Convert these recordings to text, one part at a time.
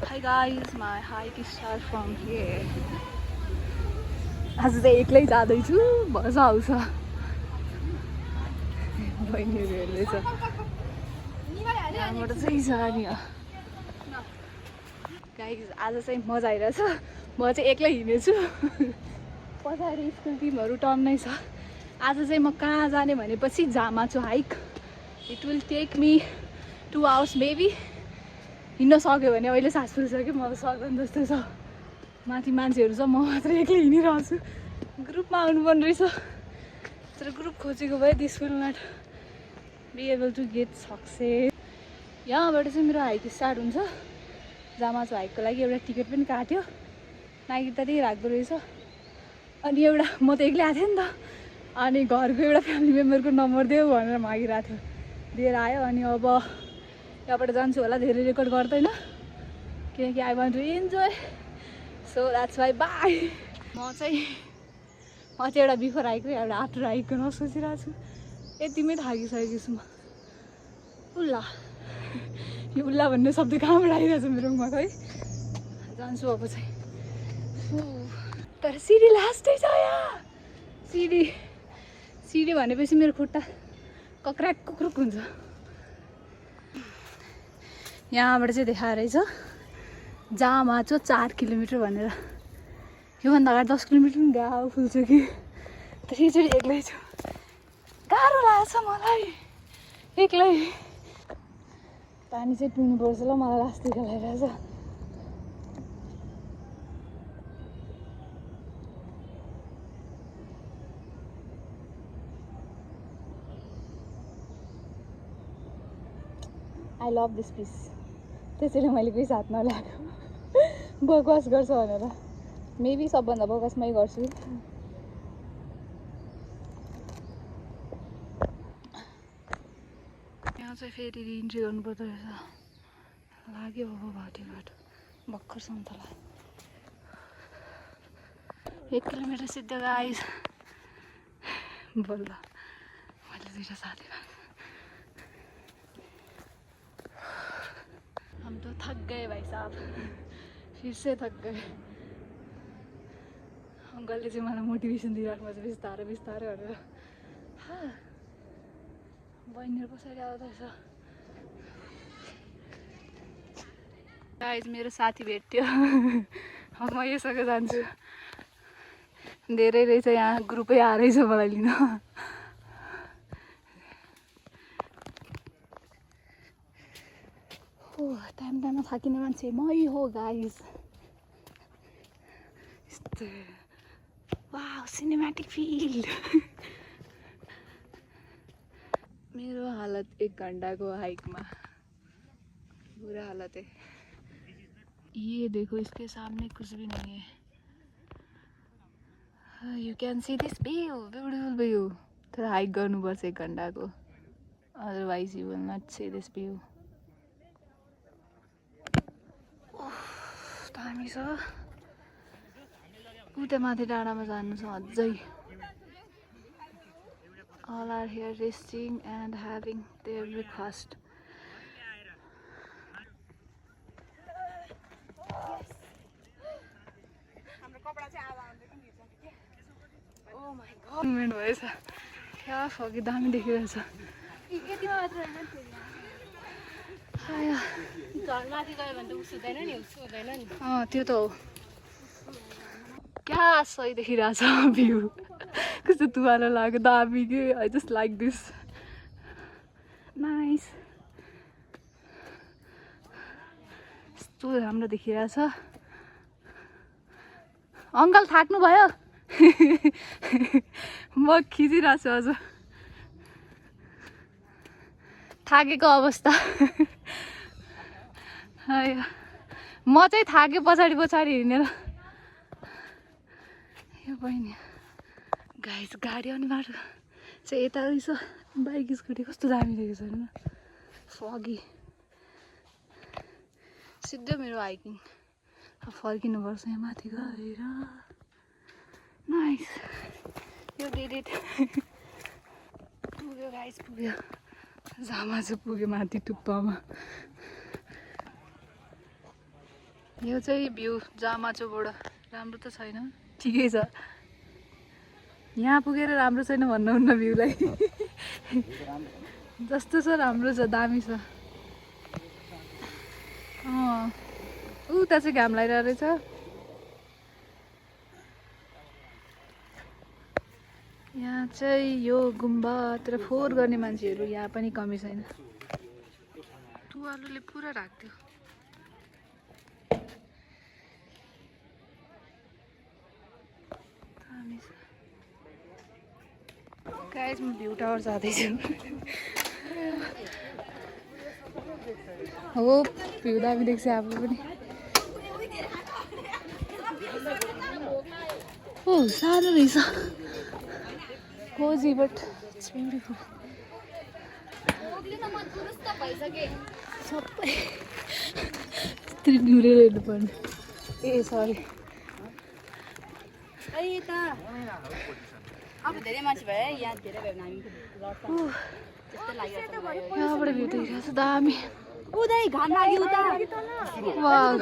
Hi guys, my hike starts from here. आज चाहिँ एक्लै जाँदैछु, मजा आउँछ। बहिनीहरू हेर्दैछ। यहाँबाट चाहिँ जाने हो। गाइस आज चाहिँ मजा आइरहेछ। म चाहिँ एक्लै हिँडेछु। पछाडि स्कुल टिमहरू टन्नै छ। आज चाहिँ म कहाँ जाने भनेपछि Jamacho hike. It will take me 2 hours maybe. हिँड्न सक्यो भने अहिले सास फुलिसक्यो, म सक्दैन जस्तो छ। माथि मान्छेहरू छ, म मात्र एक्लै हिँडिरहेको छु। ग्रुपमा आउनुपर्ने रहेछ, तर ग्रुप खोजेको भए this will not be able to get success. यहाँबाट चाहिँ मेरो हाइक स्टार्ट हुन्छ। जामाचो हाइकको लागि एउटा टिकट पनि काट्यो। नाइट त त्यही राख्दो रहेछ। अनि एउटा म त एक्लै आएको थिएँ नि त, अनि घरको एउटा फ्यामिली मेम्बरको नम्बर देऊ भनेर मागिरहेको थियो, दिएर आयो। अनि अब यहाँबाट जान्छु होला, धेरै रेकर्ड गर्दैन किनकि I want to enjoy, so that's why bye. म चाहिँ एउटा बिफोर हाइक र एउटा आफ्टर हाइकको नसोचिरहेको छु। यतिमै थाकिसकेको छु म। उल्ला, यो उल्ला भन्ने शब्द कहाँबाट आइरहेछ मेरो मुखमा खै। जान्छु अब चाहिँ। तर सिडी लास्टै छ यहाँ। सिडी भनेपछि मेरो खुट्टा कक्राक कुक्रुक हुन्छ। यहाँबाट चाहिँ देखाएरहेछ जामाचो 4 किलोमिटर भनेर। योभन्दा अगाडि 10 किलोमिटर पनि गाउ फुल्छ कि, तर एकचोटि एक्लै छु, गाह्रो लाग्छ मलाई एक्लै। पानी चाहिँ पिउनुपर्छ ल, मलाई लास्टै खेलाइरहेछ। I love this piece. त्यसैले मैले कोही साथ नल्याएको, बकवास गर्छ भनेर। मेबी सबभन्दा बकवास मै गर्छु। यहाँ चाहिँ फेरि इन्ट्री गर्नुपर्दो रहेछ। लाग्यो अब भाटीबाट भर्खर सन्तला 1 किलोमिटर सिद्धो गाइस। बल्ल मैले 2टा साथी भएको। हम तो थक गए भाई साहब, फिर से थक गए। अङ्कलले चाहिँ मलाई मोटिभेसन दिइराख्नु पर्छ बिस्तारै बिस्तारै भनेर। बहिनीहरू पछाडि आउँदैछ। गाइस मेरो साथी भेट्यो। म यसो जान्छु। धेरै रहेछ यहाँ, ग्रुपै आएछ मलाई लिन। टाइममा थाकिने मान्छे मै हो गाइस। Wow, cinematic feel. मेरो हालत 1 घन्टाको हाइकमा बुरा हालत है। ये देखो, इसके सामने कुछ भी नहीं है। You can see this view, beautiful view. तर हाइक गर्नुपर्छ 1 घन्टाको, otherwise you will not see this view. दामी छ। उता माथि डाँडामा जानु छ अझै। All are here resting and having their breakfast. Oh my god, moment भएछ। क्या फकी दामी देखिरहेछ। यतिमा मात्र हैन त्यो। घरमाथि गयो भने त उस हुँदैन नि, उस हुँदैन नि। त्यो त हो। क्या सही देखिरहेछ भ्यू। कस्तो तुवालो लाग्यो, दामी के। I just like this, nice. यस्तो राम्रो देखिरहेछ। अङ्कल थाक्नु भयो? म खिचिरहेको छु अझ। थाकेको अवस्था। म चाहिँ थाकेँ पछाडि पछाडि हिँडेर। यो बहिनी गाइस, गाडी आउने बाटो चाहिँ यता रहेछ। बाइक स्कुटी कस्तो दामी रहेछ होइन, फगी। सिधै मेरो हाइकिङ अब फर्किनुपर्छ यहाँ माथि गएर। नाइस, यो डिड इट। पुग्यो गाइस, पुग्यो। जामा चाहिँ पुग्यो माथि टुप्पामा। यो चाहिँ भ्यू जामाचोबाट राम्रो त छैन ठिकै छ यहाँ पुगेर राम्रो छैन भन्नुहुन्न भ्यूलाई जस्तो छ राम्रो छ दामी छ उता चाहिँ घाम लागिरहेको रहेछ यहाँ चाहिँ यो गुम्बातिर फोहोर गर्ने मान्छेहरू यहाँ पनि कमी छैन तुवालोले पुरा राख्थ्यो गाइस म भ्यू टावर जाँदैछु हो भ्यू दामी देख्छ आफू पनि ओ सानो रहेछ कोजी बट इट्स ब्युटिफुल सबै निहुरेर हेर्नुपर्ने ए सरी अब धेरै मान्छे भयो यहाँ धेरै भयो भने हामी यहाँबाट भ्यू देखिरहेको छ दामी उदै घाम लाग्यो उता वाउ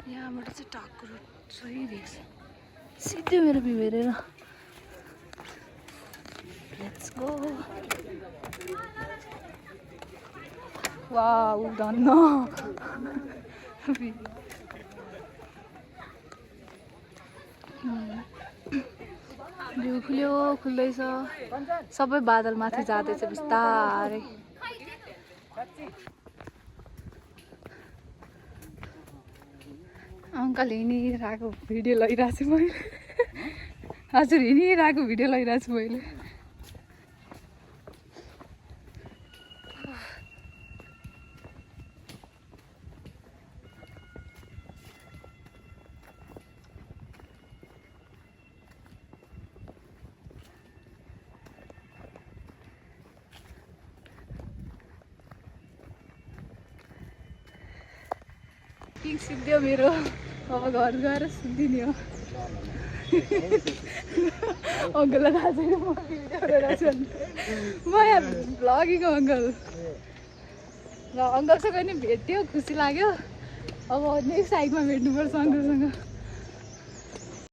यहाँबाट चाहिँ टाकु रोड सही देख्छ सिधै मेरो भ्यू हेरेर लेट्स गो वाउ धन्न भ्यू खुल्यो खुल्दैछ सबै बादल माथि जाँदैछ बिस्तारै अङ्कल हिँडिरहेको भिडियो लगिरहेको छु मैले हजुर हिँडिरहेको भिडियो लगिरहेको छु मैले ठिक सिद्धियो मेरो अब घर गएर सुत्दिने हो अङ्कललाई थाहा छैन म भिडियो गरिरहेको छु म यहाँ भ्लगिङको अङ्कल र अङ्कलसँग नि भेट्यो खुसी लाग्यो अब नेक्स्ट साइडमा भेट्नुपर्छ अङ्कलसँग